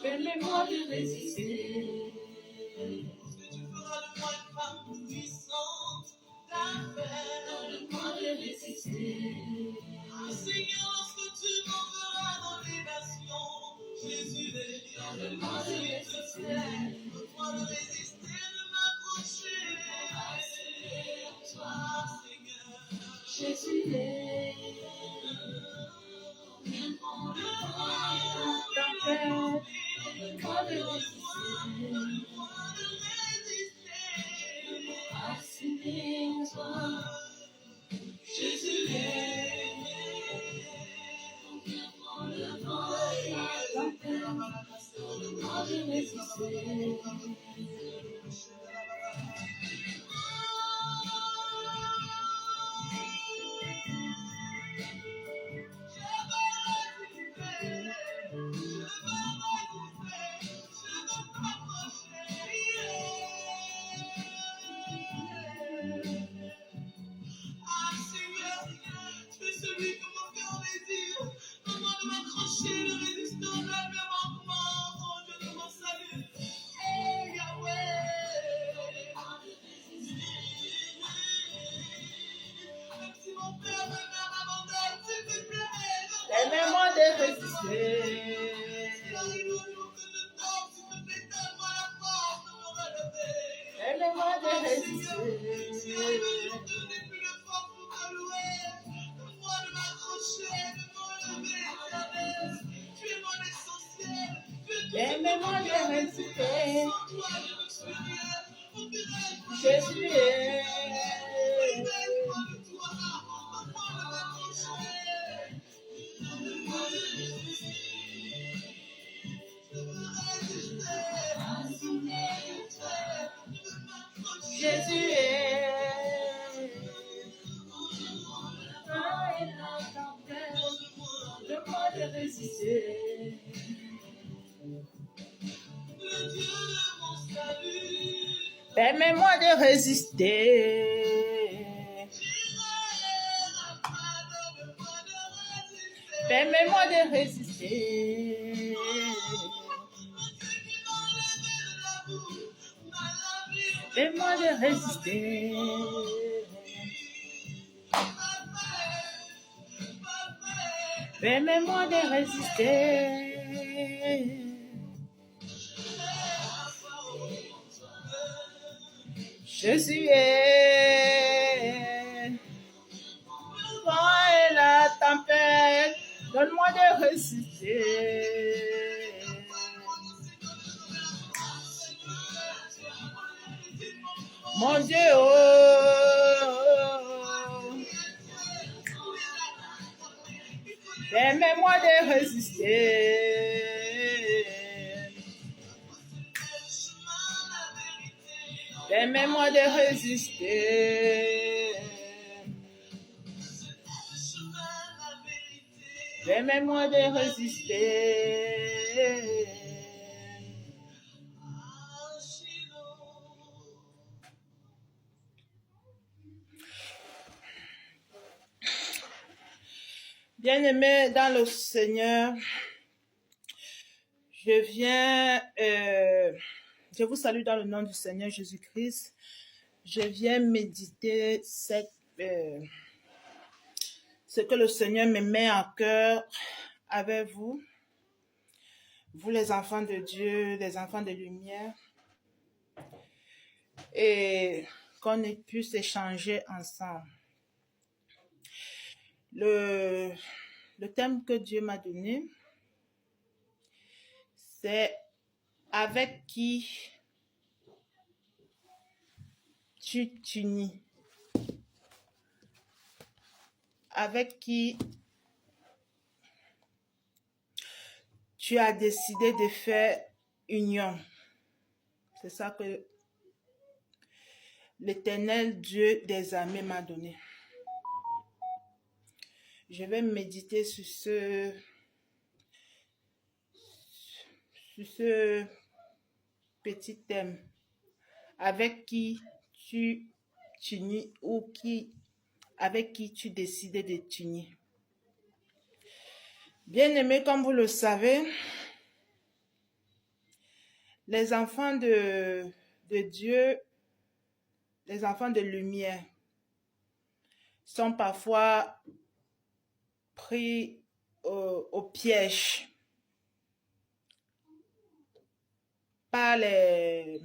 Permets-moi de résister. Donne-moi de résister. Seigneur, lorsque tu m'enverras dans les nations, Jésus est libre. Donne-moi de résister. Donne-moi de résister, de m'approcher. Toi, Seigneur. Jésus est libre. Donne-moi de résister. Donne-moi de résister. Assis-toi. Jésus est donne-moi de résister. Permets-moi de résister. Permets-moi de résister. Permets-moi de résister. Jésus est. Jésus est. Donne-moi de résister. Permets-moi de résister. Permets-moi de résister. Permets-moi de résister. Permets-moi de résister. Jésus est. Vent et la tempête, donne-moi de résister. Mon Dieu, oh. Permets-moi de résister. Permets-moi de résister. Permets-moi de résister. Bien-aimés dans le Seigneur, je vous salue dans le nom du Seigneur Jésus-Christ. Je viens méditer ce que le Seigneur me met en cœur avec vous, les enfants de Dieu, les enfants de lumière, et qu'on puisse échanger ensemble. Le thème que Dieu m'a donné, c'est avec qui tu t'unis, avec qui tu as décidé de faire union. C'est ça que l'Éternel Dieu des armées m'a donné. Je vais méditer sur ce petit thème. Avec qui tu t'unis ou avec qui tu décides de t'unir. Bien-aimés, comme vous le savez, les enfants de Dieu, les enfants de lumière, sont parfois pris au piège par les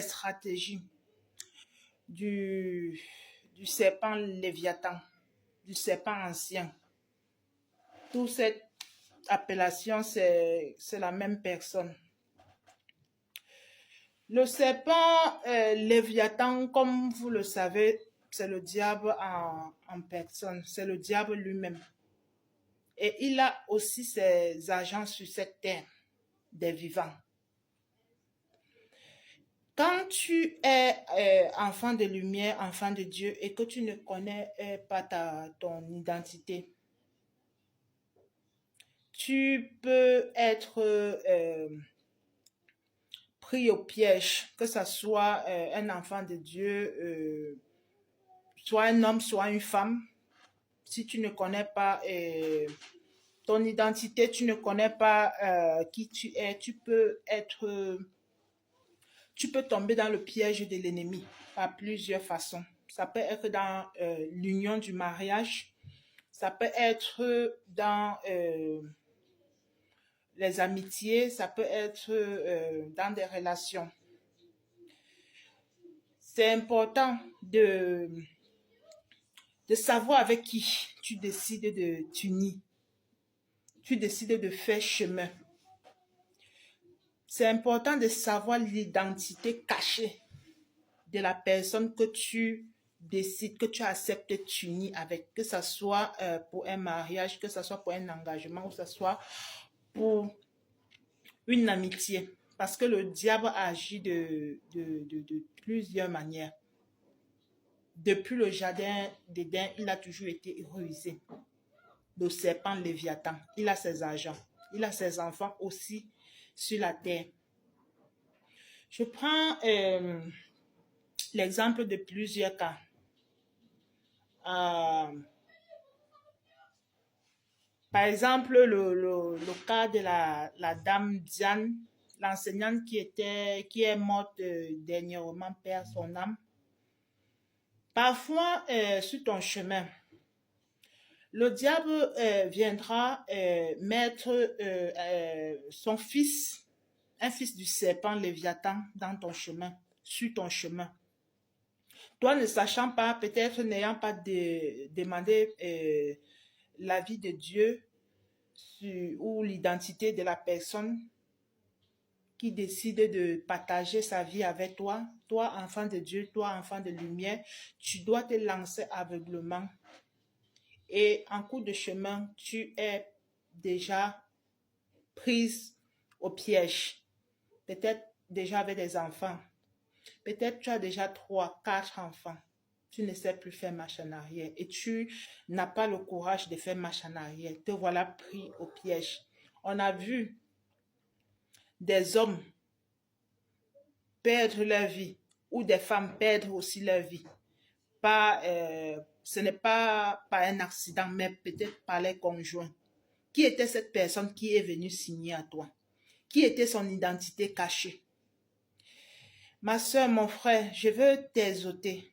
stratégies du serpent Léviathan, du serpent ancien. Toute cette appellation, c'est la même personne. Le serpent Léviathan, comme vous le savez, c'est le diable en personne, c'est le diable lui-même. Et il a aussi ses agents sur cette terre des vivants. Quand tu es enfant de lumière, enfant de Dieu, et que tu ne connais pas ton identité, tu peux être pris au piège, que ce soit un enfant de Dieu, soit un homme, soit une femme. Si tu ne connais pas ton identité, tu ne connais pas qui tu es, tu peux tomber dans le piège de l'ennemi par plusieurs façons. Ça peut être dans l'union du mariage, ça peut être dans les amitiés, ça peut être dans des relations. C'est important de savoir avec qui tu décides de t'unir. Tu décides de faire chemin. C'est important de savoir l'identité cachée de la personne que tu décides, que tu acceptes de t'unir avec, que ce soit pour un mariage, que ce soit pour un engagement, ou que ce soit pour une amitié. Parce que le diable agit de plusieurs manières. Depuis le jardin d'Éden, il a toujours été rusé. Le serpent Léviathan, il a ses agents, il a ses enfants aussi sur la terre. Je prends l'exemple de plusieurs cas. Par exemple, le cas de la dame Diane, l'enseignante qui est morte dernièrement, perd son âme. Parfois, sur ton chemin, le diable viendra mettre son fils, un fils du serpent Léviathan, dans ton chemin, sur ton chemin. Toi, ne sachant pas, peut-être n'ayant pas demandé l'avis de Dieu ou l'identité de la personne qui décide de partager sa vie avec toi, toi, enfant de Dieu, toi, enfant de lumière, tu dois te lancer aveuglement. Et en cours de chemin, tu es déjà prise au piège. Peut-être déjà avec des enfants. Peut-être tu as déjà 3, 4 enfants. Tu ne sais plus faire marche en arrière et tu n'as pas le courage de faire marche en arrière. Te voilà pris au piège. On a vu des hommes perdre leur vie ou des femmes perdre aussi leur vie. Ce n'est pas par un accident, mais peut-être par les conjoints. Qui était cette personne qui est venue signer à toi? Qui était son identité cachée? Ma soeur, mon frère, je veux t'exhorter,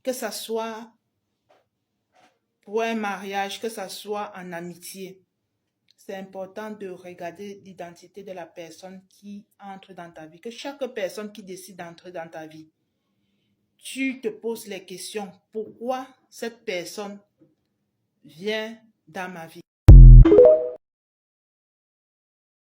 que ce soit pour un mariage, que ce soit en amitié. C'est important de regarder l'identité de la personne qui entre dans ta vie. Que chaque personne qui décide d'entrer dans ta vie, tu te poses les questions. Pourquoi cette personne vient dans ma vie?